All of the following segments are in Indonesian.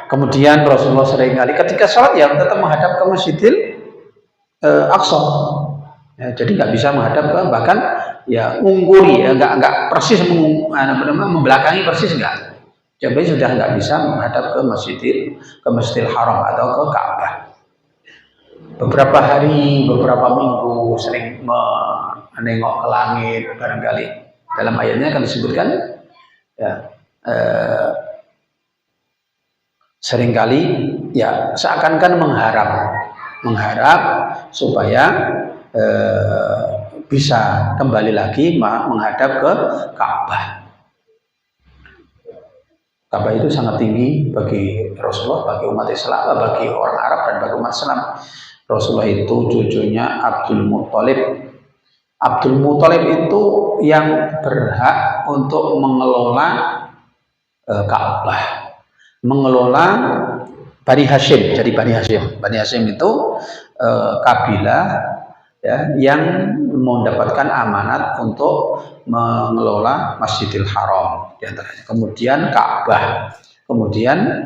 Kemudian Rasulullah seringkali ketika sholat ya tetap menghadap ke Masjidil Aqsa. Ya, jadi nggak bisa menghadap ke, bahkan ya mengungguli ya, nggak persis membelakangi persis nggak. Jadi sudah nggak bisa menghadap ke Masjidil Haram atau ke Ka'bah. Beberapa hari, beberapa minggu sering menengok ke langit, barangkali dalam ayatnya akan disebutkan ya, seringkali ya seakan-akan mengharap supaya bisa kembali lagi menghadap ke Ka'bah. Ka'bah itu sangat tinggi bagi Rasulullah, bagi umat Islam, bagi orang Arab dan bagi umat Islam. Rasulullah itu cucunya Abdul Muthalib. Abdul Muthalib itu yang berhak untuk mengelola Ka'bah, mengelola Bani Hashim. Jadi Bani Hashim itu kabilah ya, yang mendapatkan amanat untuk mengelola Masjidil Haram diantaranya. Kemudian Ka'bah, kemudian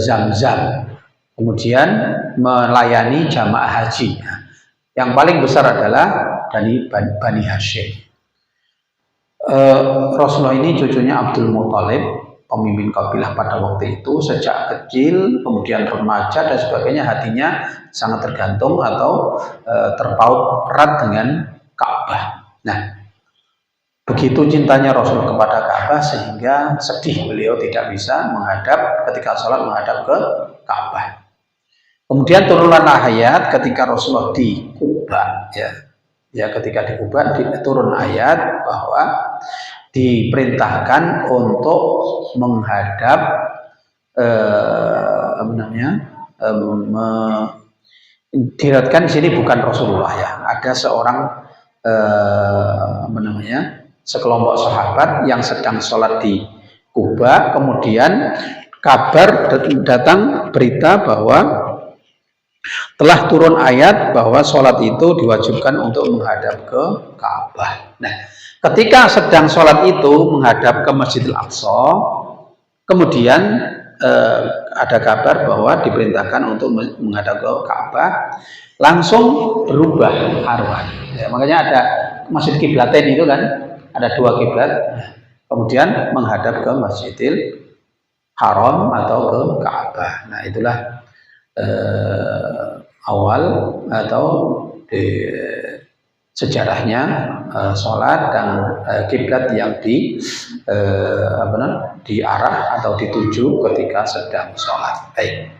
Zamzam, kemudian melayani jamaah haji. Yang paling besar adalah dari Bani Hashim. Rasulullah ini cucunya Abdul Muthalib, pemimpin kabilah pada waktu itu. Sejak kecil, kemudian remaja dan sebagainya, hatinya sangat tergantung atau terpaut erat dengan Ka'bah. Nah, begitu cintanya Rasul kepada Ka'bah sehingga sedih beliau tidak bisa menghadap ketika sholat menghadap ke Ka'bah. Kemudian turunlah ayat ketika Rasulullah di Kuba, ya ketika di Kuba turun ayat bahwa diperintahkan untuk menghadap diriwayatkan di sini bukan Rasulullah ya, ada seorang sekelompok sahabat yang sedang sholat di Kuba, kemudian kabar datang berita bahwa telah turun ayat bahwa sholat itu diwajibkan untuk menghadap ke Ka'bah. Nah, ketika sedang sholat itu menghadap ke Masjidil Aqsa, kemudian ada kabar bahwa diperintahkan untuk menghadap ke Ka'bah, langsung berubah haruan. Ya, makanya ada Masjid Kiblatain itu kan, ada dua kiblat, kemudian menghadap ke Masjidil Haram atau ke Ka'bah. Nah, itulah awal atau sejarahnya sholat dan kiblat yang diarah atau dituju ketika sedang sholat. Baik.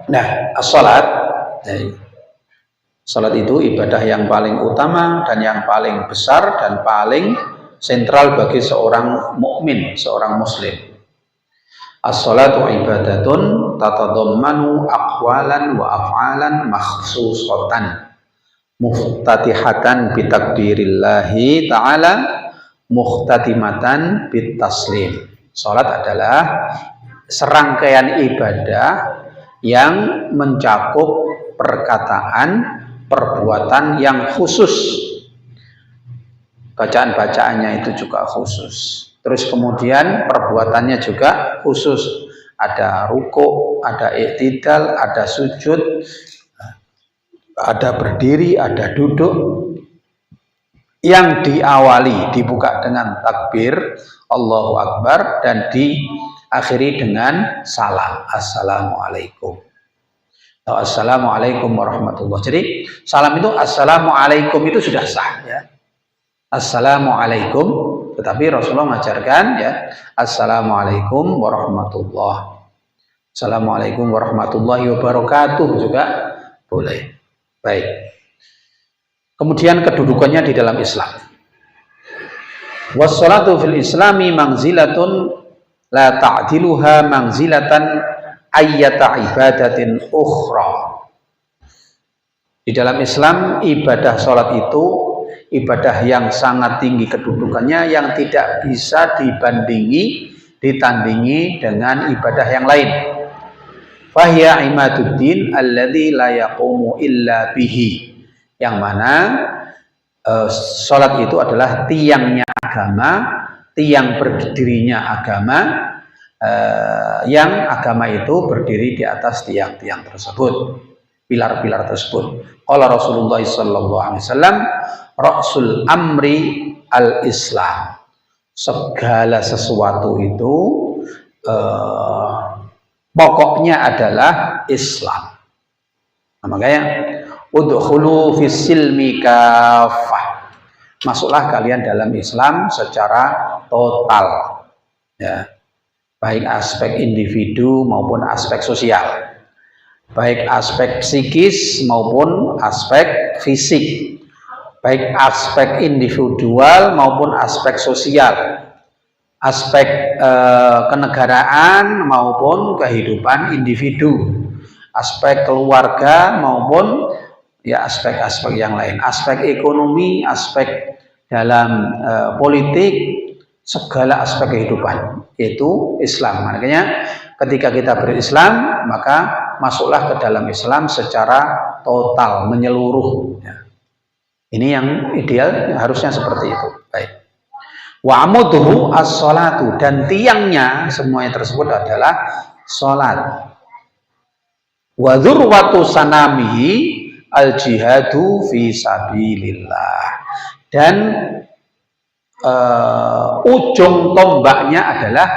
Nah, sholat itu ibadah yang paling utama dan yang paling besar dan paling sentral bagi seorang mukmin, seorang muslim. As-salatu ibadatun tatadammanu aqwalan wa af'alan makhsusatan muftatihatan bitakbirillahi ta'ala mukhtatimatan bitaslim. Salat adalah serangkaian ibadah yang mencakup perkataan, perbuatan yang khusus. Bacaan-bacaannya itu juga khusus. Terus kemudian perbuatannya juga khusus. Ada ruku, ada i'tidal, ada sujud, ada berdiri, ada duduk. Yang diawali, dibuka dengan takbir Allahu Akbar dan diakhiri dengan salam. Assalamualaikum. Assalamualaikum warahmatullahi. Jadi salam itu assalamualaikum itu sudah sah ya. Assalamualaikum. Tetapi Rasulullah mengajarkan ya, assalamualaikum warahmatullahi. Assalamualaikum warahmatullahi wabarakatuh juga boleh. Baik. Kemudian kedudukannya di dalam Islam. Wassalatu fil Islami manzilatun la ta'diluha manzilatan ayyata ibadatin ukhra. Di dalam Islam ibadah salat itu ibadah yang sangat tinggi kedudukannya, yang tidak bisa ditandingi dengan ibadah yang lain. Fahiya imaduddin alladzi la yaqumu illa bihi. Yang mana salat itu adalah tiangnya agama, tiang berdirinya agama, yang agama itu berdiri di atas tiang-tiang tersebut, pilar-pilar tersebut. Qala Rasulullah sallallahu alaihi wasallam, Rasul amri al-Islam. Segala sesuatu itu pokoknya adalah Islam. Nah, makanya udkhulu fis silmi kafah. Masuklah kalian dalam Islam secara total. Ya. Baik aspek individu maupun aspek sosial. Baik aspek psikis maupun aspek fisik. Baik aspek individual maupun aspek sosial. Aspek kenegaraan maupun kehidupan individu. Aspek keluarga maupun ya aspek-aspek yang lain, aspek ekonomi, aspek dalam politik, segala aspek kehidupan itu Islam. Makanya ketika kita berislam, maka masuklah ke dalam Islam secara total, menyeluruh. Ini yang ideal, harusnya seperti itu. Baik. Wa amuduhu as-sholatu, dan tiangnya semuanya tersebut adalah sholat. Wa dzurwatu sanamihi al-jihadu fi sabilillah, dan ujung tombaknya adalah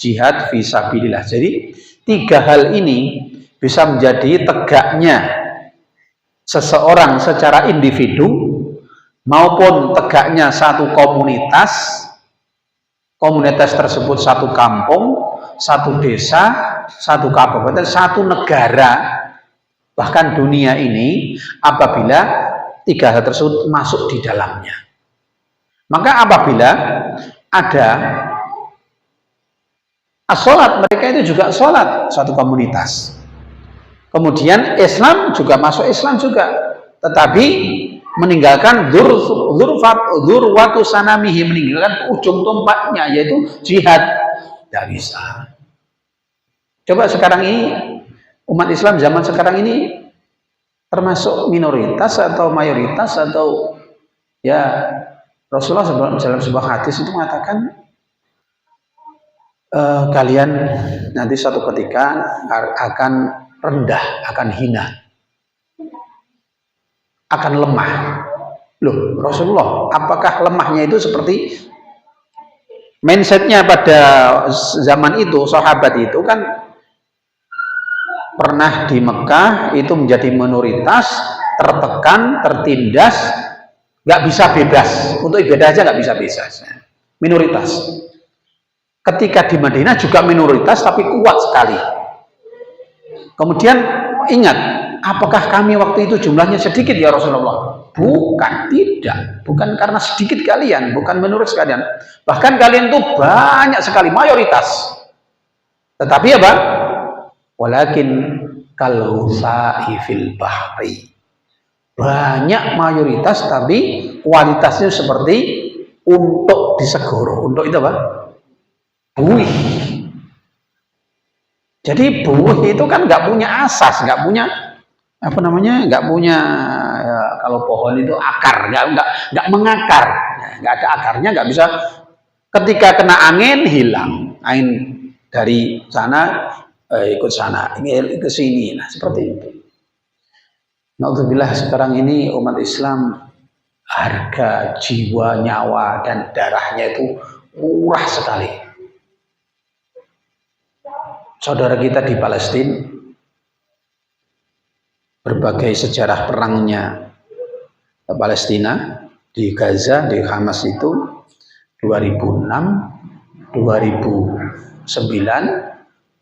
jihad fi sabilillah. Jadi tiga hal ini bisa menjadi tegaknya seseorang secara individu maupun tegaknya satu komunitas. Komunitas tersebut satu kampung, satu desa, satu kabupaten, satu negara, bahkan dunia ini, apabila tiga hal tersebut masuk di dalamnya. Maka apabila ada as-sholat, mereka itu juga sholat satu komunitas. Kemudian Islam juga masuk Islam juga, tetapi meninggalkan dzurwatu sanamihi, meninggalkan ujung tombaknya, yaitu jihad. Tidak bisa. Coba sekarang ini umat Islam zaman sekarang ini termasuk minoritas atau mayoritas, atau ya Rasulullah dalam sebuah hadis itu mengatakan kalian nanti suatu ketika akan rendah, akan hina, akan lemah. Loh, Rasulullah, apakah lemahnya itu seperti mindsetnya pada zaman itu? Sahabat itu kan pernah di Mekah itu menjadi minoritas, tertekan, tertindas, nggak bisa bebas, untuk ibadah aja nggak bisa bebas, minoritas. Ketika di Madinah juga minoritas tapi kuat sekali. Kemudian ingat, apakah kami waktu itu jumlahnya sedikit ya Rasulullah? Bukan, tidak. Bukan karena sedikit kalian, bukan minoritas kalian. Bahkan kalian itu banyak sekali, mayoritas. Tetapi apa? Walakin kalhusai fil bahri. Banyak mayoritas tapi kualitasnya seperti untuk di segoro. Untuk itu apa? Buih. Jadi buih itu kan nggak punya asas, nggak punya apa namanya, nggak punya ya, kalau pohon itu akar, nggak mengakar, nggak ada akarnya, nggak bisa. Ketika kena angin hilang, angin dari sana ikut sana, ini ke sini, nah seperti itu. Naudzubillah, sekarang ini umat Islam harga jiwa, nyawa dan darahnya itu murah sekali. Saudara kita di Palestina, berbagai sejarah perangnya Palestina di Gaza, di Hamas itu 2006, 2009,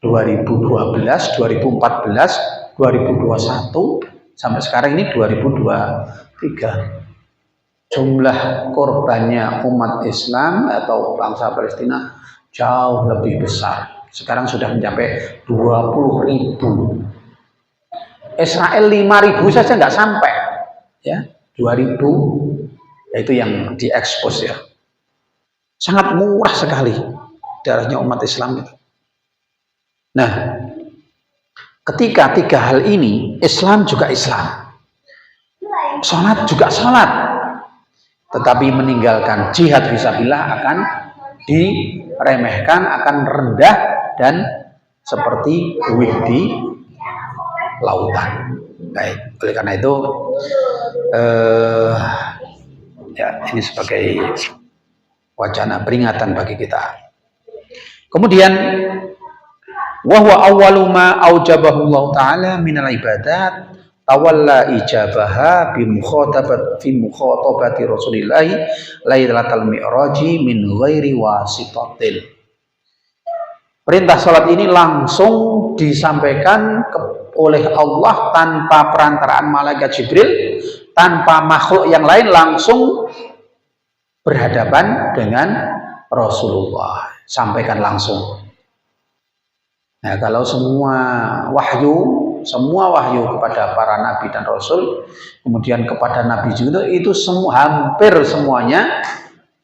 2012, 2014, 2021, sampai sekarang ini 2023. Jumlah korbannya umat Islam atau bangsa Palestina jauh lebih besar. Sekarang sudah mencapai 20.000. Israel 5.000 saja nggak sampai, ya 2.000, yaitu yang diekspos ya. Sangat murah sekali darahnya umat Islam itu. Nah, ketika tiga hal ini, Islam juga Islam, sholat juga sholat, tetapi meninggalkan jihad fisabilillah akan diremehkan, akan rendah dan seperti buih di lautan. Baik, oleh karena itu ya ini sebagai wacana peringatan bagi kita. Kemudian wahwa awwalu ma aujabahu Allah taala minal ibadat tawalla ijabaha bi mukhatabati Rasulillah lailatal mi'raji min ghairi wasitatin. Perintah salat ini langsung disampaikan oleh Allah tanpa perantaraan malaikat Jibril, tanpa makhluk yang lain, langsung berhadapan dengan Rasulullah, sampaikan langsung. Nah, kalau semua wahyu kepada para nabi dan rasul, kemudian kepada nabi juga, itu semua, hampir semuanya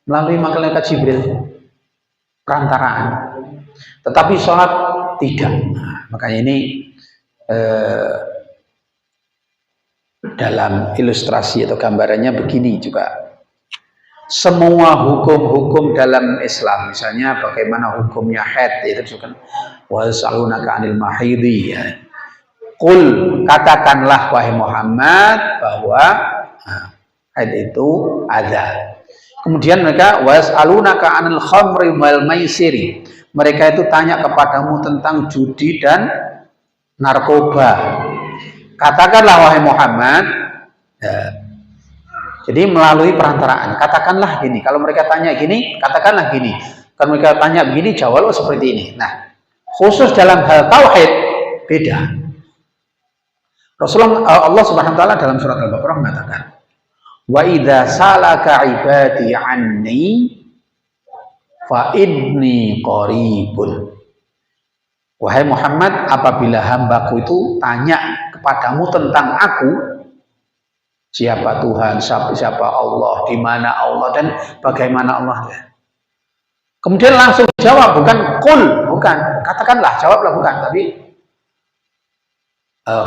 melalui malaikat Jibril, perantaraan. Tetapi sholat tidak. Nah, makanya ini dalam ilustrasi atau gambarannya begini juga. Semua hukum-hukum dalam Islam, misalnya bagaimana hukumnya haid, itu juga wa yas'alunaka 'anil mahidhi, ya. Qul, katakanlah wahai Muhammad bahwa haid itu ada. Kemudian mereka wa yas'alunaka 'anil khamri wal maisiri. Mereka itu tanya kepadamu tentang judi dan narkoba. Katakanlah wahai Muhammad, ya. Jadi melalui perantaraan, katakanlah gini. Kalau mereka tanya gini, katakanlah gini. Kalau mereka tanya begini, jawab seperti ini. Nah, khusus dalam hal tauhid beda. Rasulullah, Allah Subhanahu wa taala dalam surat Al-Baqarah mengatakan, "Wa idza salaka ibadi anni fa inni qaribun." Wahai Muhammad, apabila hambaku itu tanya kepadamu tentang aku, siapa Tuhan, siapa Allah, di mana Allah, dan bagaimana Allah. Kemudian langsung jawab, bukan kul, bukan, katakanlah, jawablah, bukan, tapi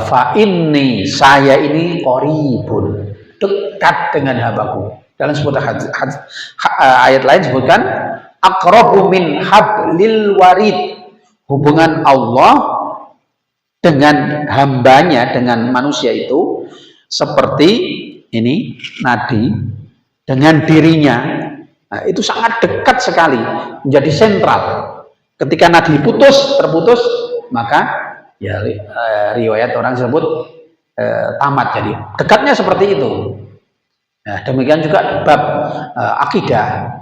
fa inni, saya ini qaribun, dekat dengan hambaku. Dalam sebuah ayat lain sebutkan aqrabu min hablil warid. Hubungan Allah dengan hambanya, dengan manusia itu seperti ini nadi dengan dirinya. Nah, itu sangat dekat sekali, menjadi sentral. Ketika nadi terputus, maka ya riwayat orang sebut tamat. Jadi dekatnya seperti itu. Nah, demikian juga bab akidah.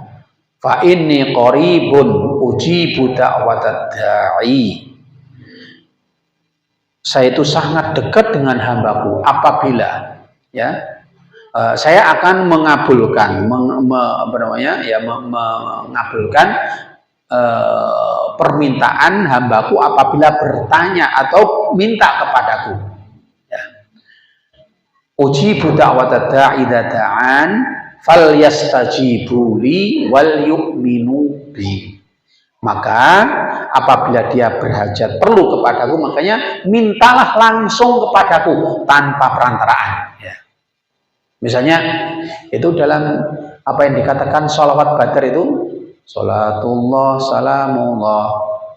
Fa inni qaribun ujibu da'watad da'i. Saya itu sangat dekat dengan hambaku apabila ya saya akan mengabulkan mengabulkan permintaan hambaku apabila bertanya atau minta kepadaku. Ya. Ujibu da'watad da'i idza da'an falyastajibu li wal yu'minu bi. Maka apabila dia berhajat perlu kepadaku, makanya mintalah langsung kepadaku tanpa perantaraan. Ya. Misalnya itu dalam apa yang dikatakan sholawat badar itu, sholatullah salamullah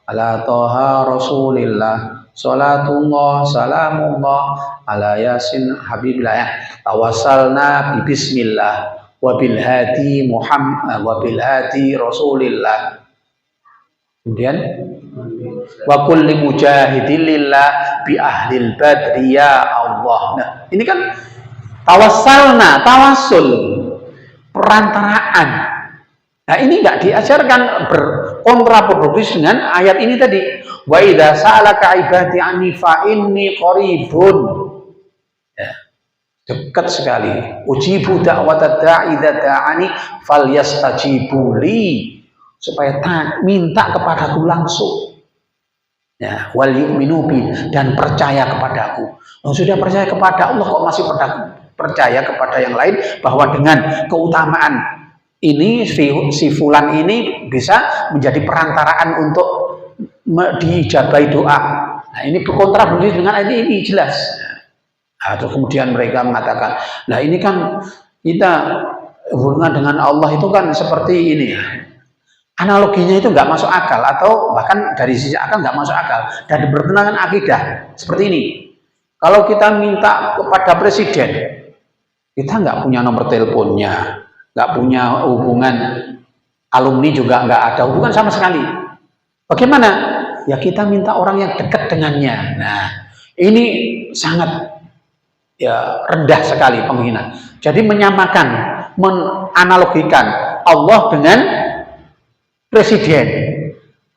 ala toha rasulillah, sholatullah salamullah ala yasin habibillah, ya. Tawassalna bi bismillah wabil hadi Muhammad wabil hadi Rasulillah. Kemudian wa kulli mujahidin lillah bi ahlil badri ya Allah. Nah, ini kan tawassalna, tawassul, perantaraan. Nah, ini enggak diajarkan berkontraproduktif dengan ayat ini tadi. Wa idza sa'alaka ibadi anni fa inni qaribun. Ya. Dekat sekali. Ujibu da'watad da'i idza da'ani falyastajibu li, supaya minta kepadaku langsung. Ya, wal yu'minu bi, dan percaya kepadaku. Oh, sudah percaya kepada Allah kok masih percaya kepada yang lain, bahwa dengan keutamaan ini si fulan ini bisa menjadi perantaraan untuk diijabahi doa. Nah, ini berkontraproduktif dengan ayat ini jelas. Atau kemudian mereka mengatakan, nah ini kan kita hubungan dengan Allah itu kan seperti ini ya. analoginya itu nggak masuk akal, atau bahkan dari sisi akal nggak masuk akal dan bertentangan akidah. Seperti ini, kalau kita minta kepada presiden, kita nggak punya nomor teleponnya, nggak punya hubungan, alumni juga nggak ada hubungan sama sekali. Bagaimana? Ya kita minta orang yang dekat dengannya. Nah, ini sangat ya rendah sekali penghinaan. Jadi menyamakan, menganalogikan Allah dengan presiden,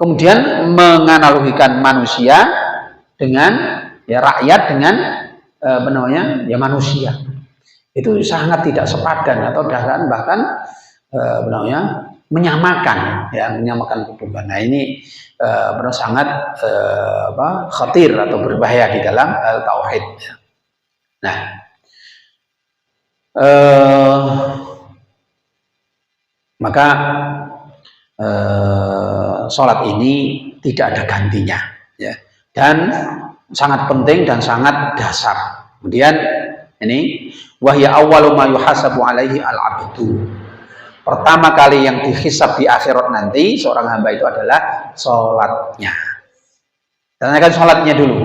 kemudian menganalogikan manusia dengan ya rakyat dengan ya manusia. Itu sangat tidak sepadan atau bahkan menyamakan hubungan. Nah, ini sangat khatir atau berbahaya di dalam tauhid. Nah, maka sholat ini tidak ada gantinya, ya, dan sangat penting dan sangat dasar. Kemudian ini wahya awwalu ma yuhasabu alaihi al-abdu. Pertama kali yang dihisab di akhirat nanti seorang hamba itu adalah sholatnya. Tanyakan sholatnya dulu.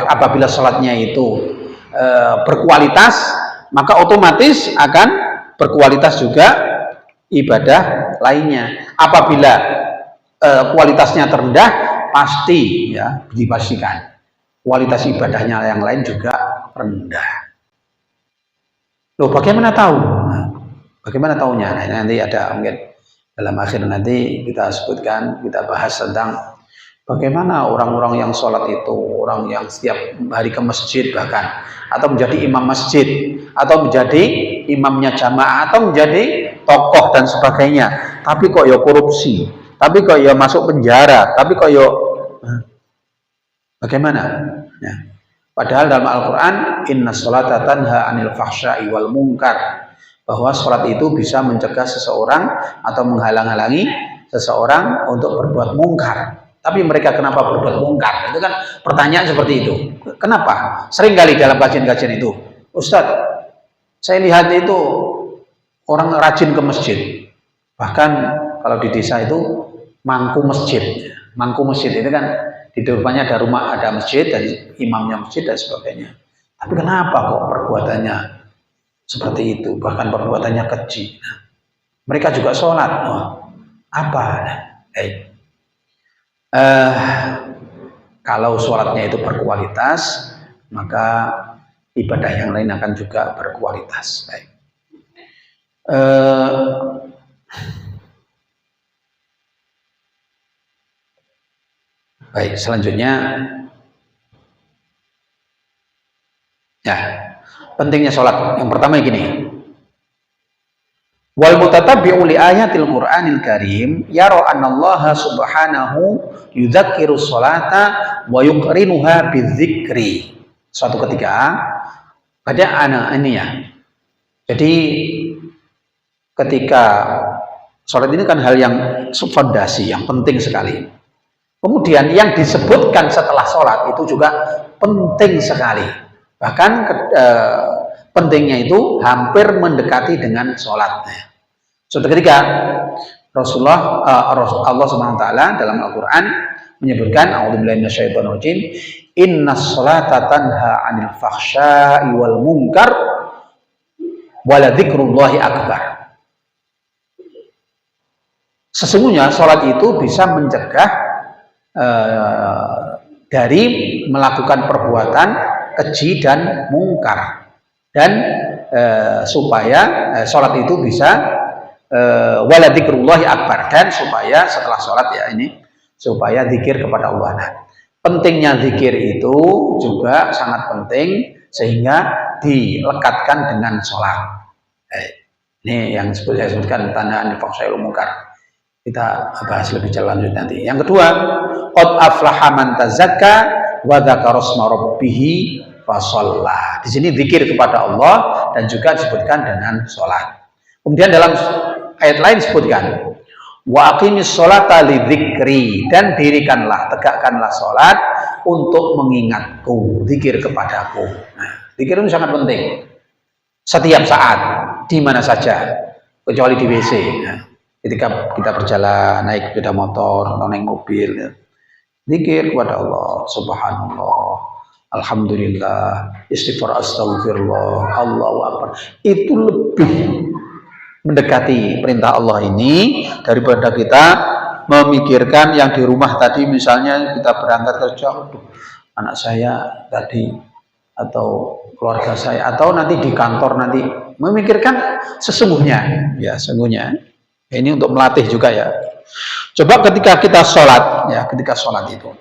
Apabila sholatnya itu berkualitas, maka otomatis akan berkualitas juga ibadah lainnya. Apabila kualitasnya terendah, pasti ya dipastikan kualitas ibadahnya yang lain juga rendah. Loh, bagaimana tahu? Nah, bagaimana tahunya? Nah, nanti ada mungkin dalam akhir nanti kita sebutkan, kita bahas tentang bagaimana orang-orang yang sholat itu, orang yang setiap hari ke masjid bahkan, atau menjadi imam masjid, atau menjadi imamnya jamaah, atau menjadi tokoh dan sebagainya, tapi kok ya korupsi, tapi kok ya masuk penjara, tapi kok ya bagaimana? Ya. Padahal dalam Al-Quran, inna sholata tanha anil fahsya'i wal munkar, bahwa sholat itu bisa mencegah seseorang atau menghalang-halangi seseorang untuk berbuat mungkar. Tapi mereka kenapa berbuat mungkar? Itu kan pertanyaan seperti itu. Kenapa? Sering kali dalam kajian-kajian itu, Ustadz, saya lihat itu orang rajin ke masjid. Bahkan kalau di desa itu mangku masjid. Mangku masjid itu kan di depannya ada rumah, ada masjid dan imamnya masjid dan sebagainya. Tapi kenapa kok perbuatannya seperti itu? Bahkan perbuatannya keji. Mereka juga sholat. Oh, apa? Kalau sholatnya itu berkualitas, maka ibadah yang lain akan juga berkualitas. Baik. Baik, selanjutnya ya, pentingnya sholat. Yang pertama gini, wal mutatabi'u li ayatil Qur'anil Karim yara anna Allah subhanahu yudzakiru sholata wa yuqrinuha bidzikri. Suatu ketika pada anak ini ya. Jadi ketika sholat ini kan hal yang fondasi, yang penting sekali. Kemudian yang disebutkan setelah sholat itu juga penting sekali. Bahkan pentingnya itu hampir mendekati dengan sholat. Suatu ketika Rasulullah Allah Subhanahu wa taala dalam Al-Qur'an menyebutkan a'udzubillahi minasyaitonir rajim, innas sholata tanha 'anil fahsya'i wal munkar wa la dzikrullahi akbar. Sesungguhnya sholat itu bisa mencegah dari melakukan perbuatan keji dan mungkar, dan supaya sholat itu bisa wala dzikrullahi akbar, dan supaya setelah sholat ya ini supaya zikir kepada Allah. Nah, pentingnya zikir itu juga sangat penting sehingga dilekatkan dengan sholat. Ini yang saya sebutkan tanda anil mungkar. Kita bahas lebih lanjut nanti. Yang kedua, qad aflaha man tazakka wa dzakara isma rabbih fa shalla. Di sini zikir kepada Allah dan juga disebutkan dengan sholat. Kemudian dalam ayat lain disebutkan wa aqimis sholata lidzikri, dan dirikanlah, tegakkanlah sholat untuk mengingatku, zikir kepadaku. Nah, zikir itu sangat penting. Setiap saat, di mana saja, kecuali di WC. Nah, ketika kita berjalan naik sepeda motor atau naik mobil, ya. Zikir kepada Allah, subhanallah, alhamdulillah, istighfar, astagfirullah, Allahu akbar. Itu lebih mendekati perintah Allah ini daripada kita memikirkan yang di rumah tadi. Misalnya kita berangkat kerja, anak saya tadi atau keluarga saya, atau nanti di kantor nanti memikirkan sesungguhnya, ya sesungguhnya ini untuk melatih juga ya. Coba ketika kita sholat, ya ketika sholat itu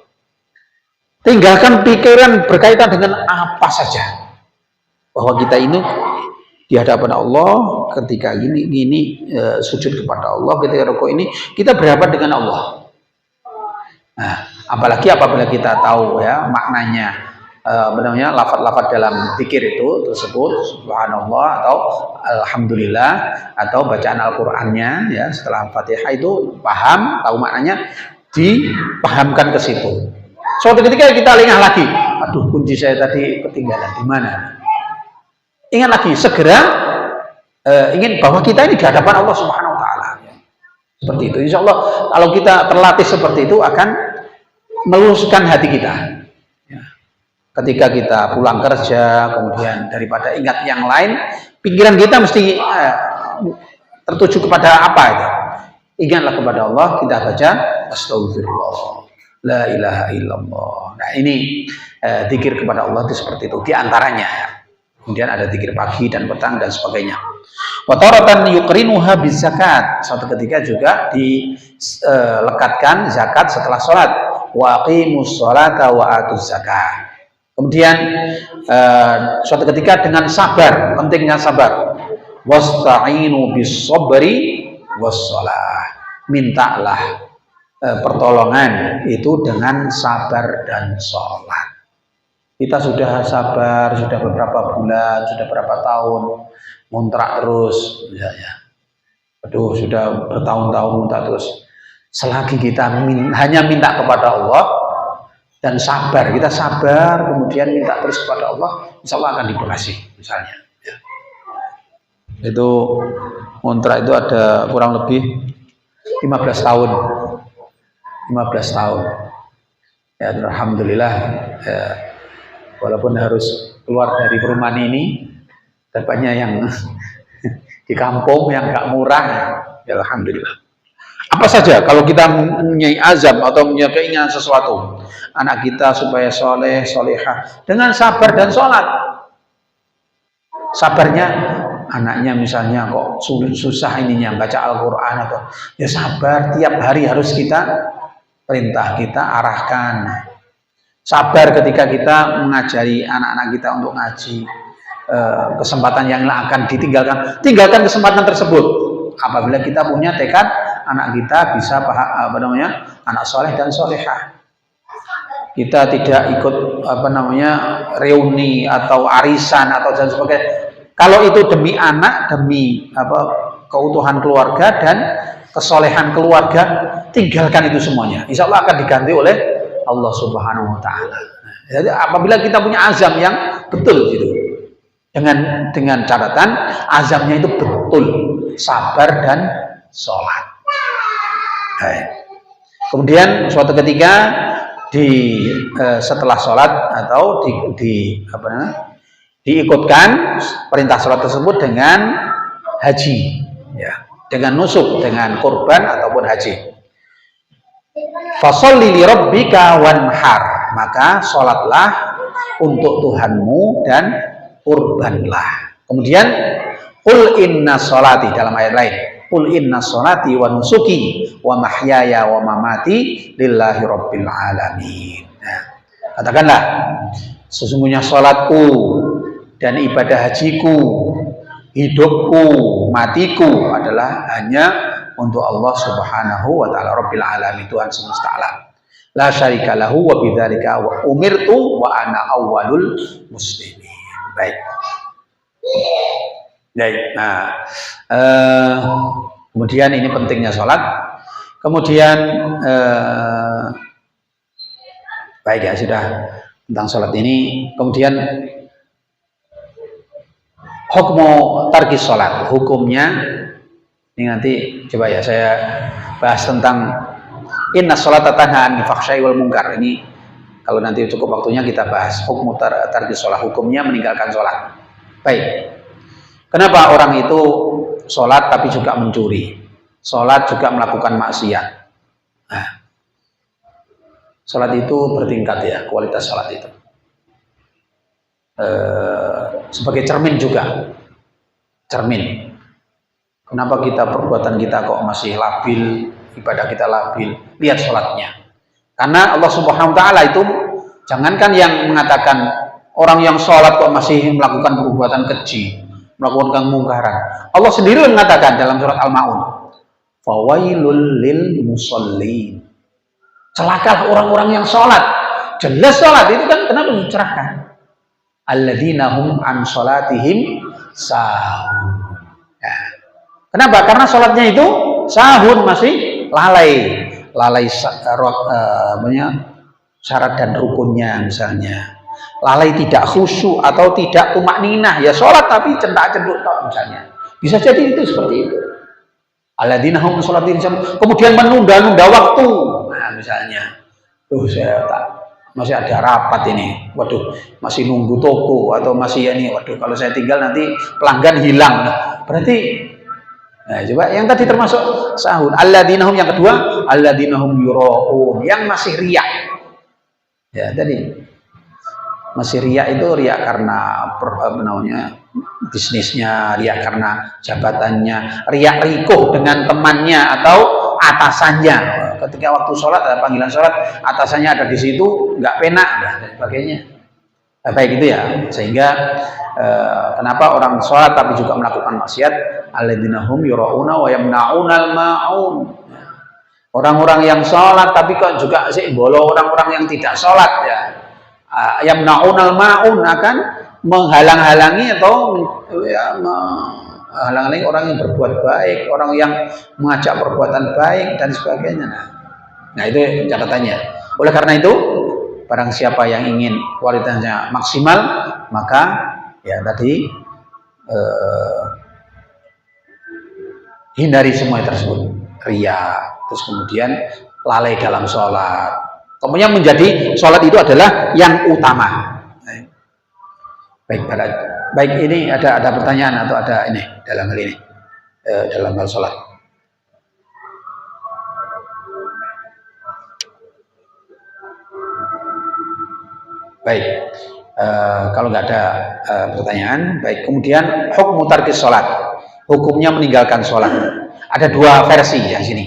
tinggalkan pikiran berkaitan dengan apa saja, bahwa kita ini di hadapan Allah ketika gini sujud kepada Allah, ketika rukuk ini kita berhadapan dengan Allah. Nah, apalagi apabila kita tahu ya maknanya, lafaz-lafaz dalam zikir itu tersebut, subhanallah atau alhamdulillah atau bacaan Al-Qur'annya ya setelah Fatihah itu paham, tahu maknanya, dipahamkan ke situ. Suatu ketika kita ingat lagi, aduh kunci saya tadi ketinggalan di mana? Ingat lagi, segera ingin bahwa kita ini di hadapan Allah Subhanahu wa taala. Seperti itu. Insya Allah kalau kita terlatih seperti itu akan meluruskan hati kita. Ketika kita pulang kerja, kemudian daripada ingat yang lain, pikiran kita mesti tertuju kepada apa itu? Ingatlah kepada Allah, kita baca astagfirullah, la ilaha illallah. Nah ini zikir kepada Allah itu seperti itu, diantaranya. Kemudian ada zikir pagi dan petang dan sebagainya. Wa taratan yuqrinuha bizakat. Suatu ketika juga dilekatkan zakat setelah sholat. Wa aqimus sholata wa atuz zakat. Kemudian suatu ketika dengan sabar, pentingnya sabar. Wasta'inu bis sabri wassalah. Mintalah pertolongan itu dengan sabar dan sholat. Kita sudah sabar, sudah beberapa bulan, sudah berapa tahun ngontrak terus, ya. Aduh, sudah bertahun-tahun ngontrak terus. Selagi kita hanya minta kepada Allah dan sabar, kita sabar, kemudian minta terus kepada Allah, insya Allah akan dikasih, misalnya. Ya. Itu kontrak itu ada kurang lebih 15 tahun. 15 tahun. Ya, alhamdulillah. Ya, walaupun harus keluar dari perumahan ini, dapatnya yang di kampung yang gak murah, ya alhamdulillah. Apa saja kalau kita mempunyai azam atau mempunyai keinginan sesuatu, anak kita supaya soleh, solehah, dengan sabar dan sholat. Sabarnya anaknya misalnya kok susah ininya baca Al-Quran atau ya sabar, tiap hari harus kita perintah, kita arahkan. Sabar ketika kita mengajari anak-anak kita untuk ngaji, kesempatan yang akan ditinggalkan, tinggalkan kesempatan tersebut. Apabila kita punya tekad anak kita bisa anak soleh dan solehah. Kita tidak ikut reuni atau arisan atau dan sebagainya. Kalau itu demi anak, demi keutuhan keluarga dan kesolehan keluarga, tinggalkan itu semuanya. Insya Allah akan diganti oleh Allah Subhanahu wa taala. Jadi apabila kita punya azam yang betul gitu. Dengan catatan azamnya itu betul, sabar dan sholat. Baik. Kemudian suatu ketika setelah sholat atau diikutkan perintah sholat tersebut dengan haji, ya, dengan nusuk, dengan kurban ataupun haji. Fasholli li rabbika wanhar, maka sholatlah untuk Tuhanmu dan kurbanlah. Kemudian qul inna sholati, dalam ayat lain, qul inna sholati wa nusuki wa mahyaya wa mamati lillahi rabbil alamin. Nah, katakanlah sesungguhnya sholatku dan ibadah hajiku, hidupku, matiku adalah hanya untuk Allah Subhanahu wa taala rabbil alamin, Tuhan semesta alam. La syarika lahu wa bidzalika wa umirtu wa ana awwalul muslimin. Baik. Nah, kemudian ini pentingnya sholat. Kemudian baik ya, sudah tentang sholat ini. Kemudian hukmu tarkis sholat, hukumnya Ini nanti coba ya saya bahas tentang inna sholata tanha 'anil fahsya'i wal munkar. Ini kalau nanti cukup waktunya kita bahas hukum tarki sholat, hukumnya meninggalkan sholat. Baik. Kenapa orang itu sholat tapi juga mencuri? Sholat juga melakukan maksiat. Nah, sholat itu bertingkat ya, kualitas sholat itu. Sebagai cermin juga. Cermin. Kenapa perbuatan kita kok masih labil, ibadah kita labil? Lihat sholatnya. Karena Allah Subhanahu wa Ta'ala itu, jangankan yang mengatakan orang yang sholat kok masih melakukan perbuatan keji, melakukan kemungkaran. Allah sendiri mengatakan dalam surat Al-Ma'un, fawailul lil musallin. Celakalah orang-orang yang sholat. Jelas sholat itu kan kenapa dicerahkan? Alladzina hum an sholatihim sahun. Nah, kenapa? Karena sholatnya itu sahun, masih lalai syarat dan rukunnya misalnya. Lalai tidak khusyuk atau tidak tumak ninah, ya sholat tapi cendak-cenduk misalnya. Bisa jadi itu seperti itu. Alladzina hum sholatihim sahun. Kemudian menunda-nunda waktu. Nah, misalnya, saya masih ada rapat ini, waduh, masih nunggu toko atau masih ini, waduh, kalau saya tinggal nanti pelanggan hilang. Nah, berarti, nah, coba yang tadi termasuk sahun. Alladzina hum, yang kedua, alladzina hum yura'un, yang masih riak. Ya, tadi masih riak itu riak karena bisnisnya, riak karena jabatannya, riak rikuh dengan temannya atau atasannya. Ketika waktu sholat ada panggilan sholat, atasannya ada di situ, nggak penak dan sebagainya. Baik itu ya, sehingga kenapa orang sholat tapi juga melakukan maksiat? Alladzina hum yura'una wa yamna'unal ma'un. Orang-orang yang sholat tapi kok juga bolo orang-orang yang tidak sholat ya. Yamna'unal ma'un, akan menghalang-halangi atau menghalang-halangi orang yang berbuat baik, orang yang mengajak perbuatan baik dan sebagainya. Nah, itu catatannya. Oleh karena itu, barang siapa yang ingin kualitasnya maksimal, maka ya tadi hindari semua tersebut, riya, terus kemudian lalai dalam sholat. Kemudian menjadi sholat itu adalah yang utama. Baik, ini ada pertanyaan atau ada ini dalam hal ini, dalam hal sholat. Baik, kalau nggak ada pertanyaan, baik. Kemudian hukum tarkis sholat, hukumnya meninggalkan sholat. Ada dua versi yang sini.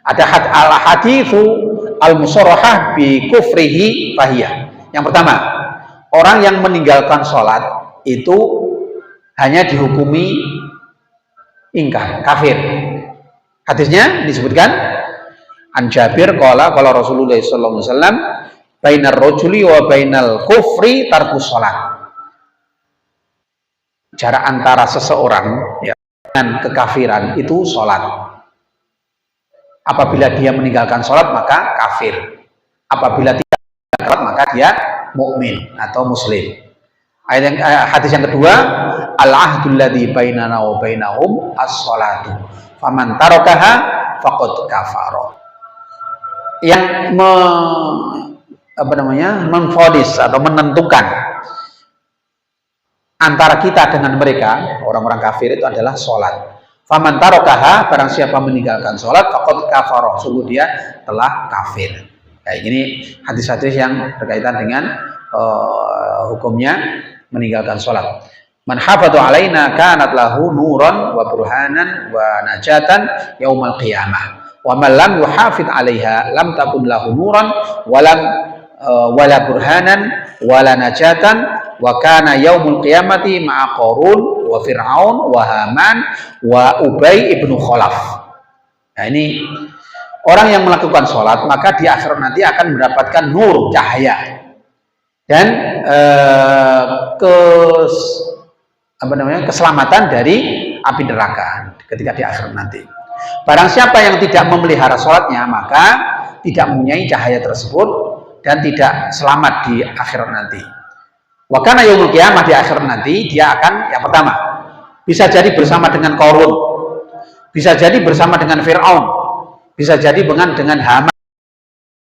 Ada al-haditsu al-musarrahah bi kufrihi fahiyah. Yang pertama, orang yang meninggalkan sholat itu hanya dihukumi ingkar, kafir. Hadisnya disebutkan an Jabir qala Rasulullah sallallahu alaihi wasallam bainar rajuli wa bainal kufri tarkus sholat. Jarak antara seseorang ya, dengan kekafiran itu sholat. Apabila dia meninggalkan sholat maka kafir. Apabila tidak sholat maka dia mukmin atau muslim. Hadis yang kedua, al-ahdul ladzi bainana wa bainahum as-shalatu. Faman tarakaha faqad kafara. Yang memvonis atau menentukan antara kita dengan mereka, orang-orang kafir itu adalah sholat. Faman tarakaha, barang siapa meninggalkan sholat, faqad kafara, sungguh dia telah kafir. Kayak ini hadis-hadis yang berkaitan dengan hukumnya meninggalkan sholat. Man hafadhu alaina kanat lahu nuran wa burhanan wa najatan yaumal qiyamah. Wa man lam yuhafid alaiha lam takun lahu nuran wala burhanan wala najatan wa kana yaumul qiyamati ma'a Qarun wa Fir'aun wa Haman wa Ubay ibnu Khalaf. Nah, ini orang yang melakukan sholat maka di akhirat nanti akan mendapatkan nur, cahaya, dan keselamatan dari api neraka ketika di akhirat nanti. Barang siapa yang tidak memelihara sholatnya maka tidak mempunyai cahaya tersebut dan tidak selamat di akhirat nanti. Wakana yaumul qiyamah, di akhirat nanti dia akan yang pertama bisa jadi bersama dengan Qarun. bisa jadi bersama dengan Fir'aun, bisa jadi dengan Haman.